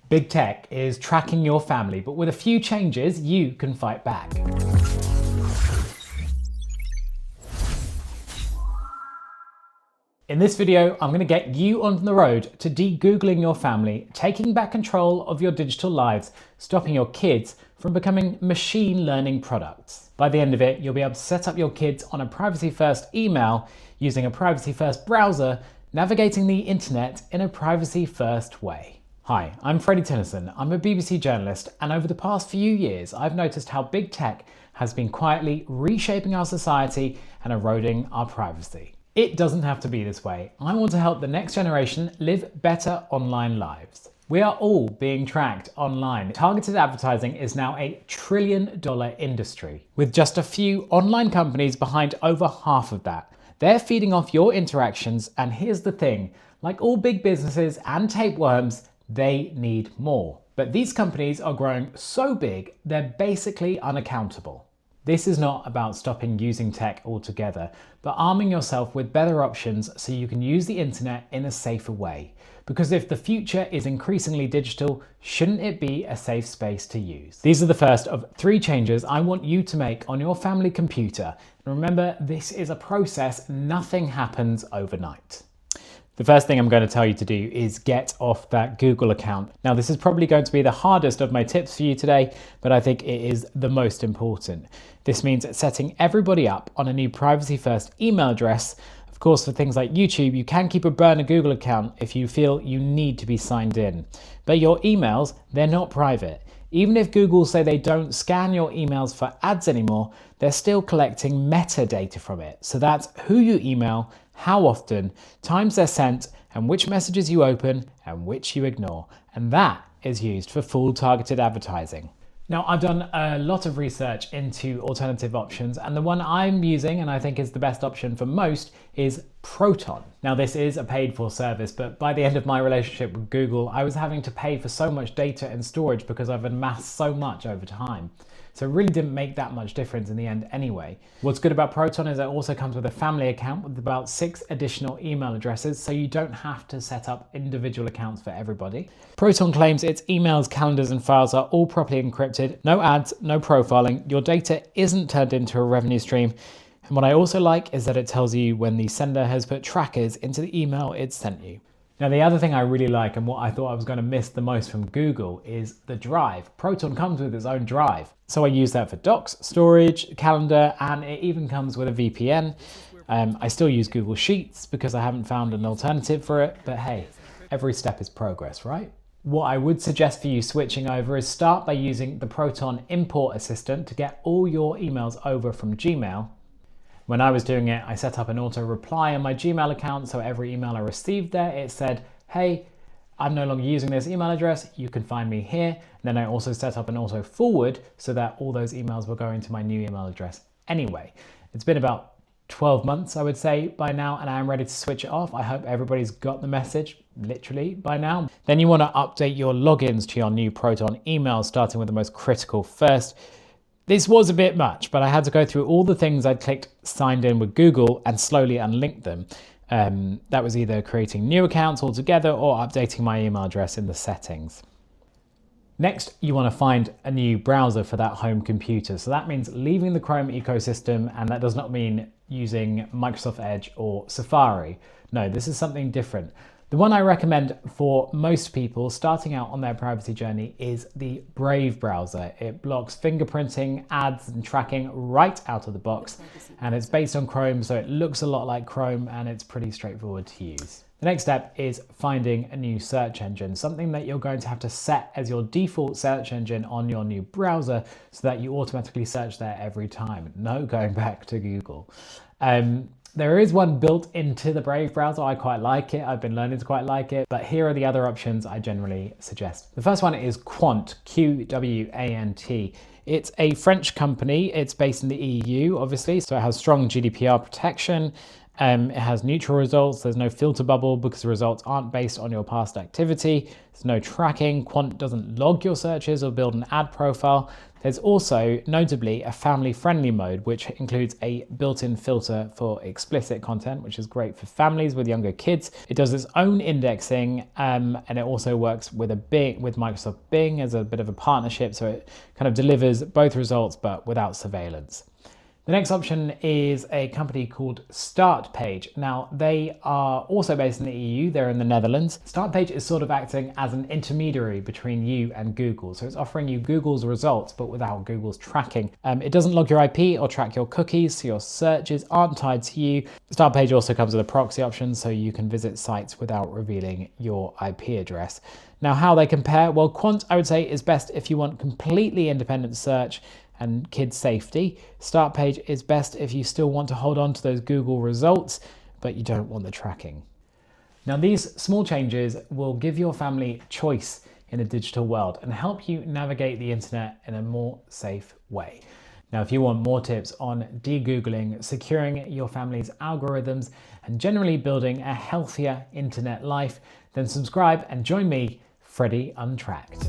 Big tech is tracking your family, but with a few changes, you can fight back. In this video, I'm going to get you on the road to de-Googling your family, taking back control of your digital lives, stopping your kids from becoming machine learning products. By the end of it, you'll be able to set up your kids on a privacy-first email, using a privacy-first browser, navigating the internet in a privacy-first way. Hi, I'm Freddie Tennyson. I'm a BBC journalist, and over the past few years, I've noticed how big tech has been quietly reshaping our society and eroding our privacy. It doesn't have to be this way. I want to help the next generation live better online lives. We are all being tracked online. Targeted advertising is now a $1 trillion industry, with just a few online companies behind over half of that. They're feeding off your interactions, and here's the thing, like all big businesses and tapeworms, they need more. But these companies are growing so big, they're basically unaccountable. This is not about stopping using tech altogether, but arming yourself with better options so you can use the internet in a safer way. Because if the future is increasingly digital, shouldn't it be a safe space to use? These are the first of 3 changes I want you to make on your family computer. And remember, this is a process, nothing happens overnight. The first thing I'm going to tell you to do is get off that Google account. Now, this is probably going to be the hardest of my tips for you today, but I think it is the most important. This means setting everybody up on a new privacy-first email address. Of course, for things like YouTube, you can keep a burner Google account if you feel you need to be signed in. But your emails, they're not private. Even if Google say they don't scan your emails for ads anymore, they're still collecting metadata from it. So that's who you email, how often, times they're sent, and which messages you open and which you ignore. And that is used for full targeted advertising. Now, I've done a lot of research into alternative options, and the one I'm using, and I think is the best option for most, is Proton. Now, this is a paid for service, but by the end of my relationship with Google, I was having to pay for so much data and storage because I've amassed so much over time. So it really didn't make that much difference in the end anyway. What's good about Proton is it also comes with a family account with about 6 additional email addresses, so you don't have to set up individual accounts for everybody. Proton claims its emails, calendars and files are all properly encrypted, no ads, no profiling, your data isn't turned into a revenue stream, and what I also like is that it tells you when the sender has put trackers into the email it sent you. Now, the other thing I really like, and what I thought I was going to miss the most from Google, is the drive. Proton comes with its own drive. So I use that for docs, storage, calendar, and it even comes with a VPN. I still use Google Sheets because I haven't found an alternative for it, but hey, every step is progress, right? What I would suggest for you switching over is start by using the Proton Import Assistant to get all your emails over from Gmail. When I was doing it, I set up an auto reply on my Gmail account, so every email I received there, it said, hey, I'm no longer using this email address, you can find me here. And then I also set up an auto forward so that all those emails were going to my new email address anyway. It's been about 12 months, I would say, by now, and I am ready to switch it off. I hope everybody's got the message, literally, by now. Then you want to update your logins to your new Proton email, starting with the most critical first. This was a bit much, but I had to go through all the things I'd clicked signed in with Google and slowly unlink them. That was either creating new accounts altogether or updating my email address in the settings. Next, you want to find a new browser for that home computer. So that means leaving the Chrome ecosystem, and that does not mean using Microsoft Edge or Safari. No, this is something different. The one I recommend for most people starting out on their privacy journey is the Brave browser. It blocks fingerprinting, ads and tracking right out of the box, and it's based on Chrome, so it looks a lot like Chrome and it's pretty straightforward to use. The next step is finding a new search engine, something that you're going to have to set as your default search engine on your new browser so that you automatically search there every time. No going back to Google. There is one built into the Brave browser. I quite like it. I've been learning to quite like it, but here are the other options I generally suggest. The first one is Qwant, Qwant. It's a French company. It's based in the EU, obviously, so it has strong GDPR protection. It has neutral results. There's no filter bubble because the results aren't based on your past activity. There's no tracking. Quant doesn't log your searches or build an ad profile. There's also, notably, a family-friendly mode, which includes a built-in filter for explicit content, which is great for families with younger kids. It does its own indexing, and it also works with Microsoft Bing as a bit of a partnership, so it kind of delivers both results but without surveillance. The next option is a company called Startpage. Now, they are also based in the EU, they're in the Netherlands. Startpage is sort of acting as an intermediary between you and Google. So it's offering you Google's results, but without Google's tracking. It doesn't log your IP or track your cookies, so your searches aren't tied to you. Startpage also comes with a proxy option, so you can visit sites without revealing your IP address. Now, how they compare? Well, Quant, I would say, is best if you want completely independent search and kids safety. Startpage is best if you still want to hold on to those Google results, but you don't want the tracking. Now, these small changes will give your family choice in a digital world and help you navigate the internet in a more safe way. Now, if you want more tips on de-Googling, securing your family's algorithms, and generally building a healthier internet life, then subscribe and join me, Freddie Untracked.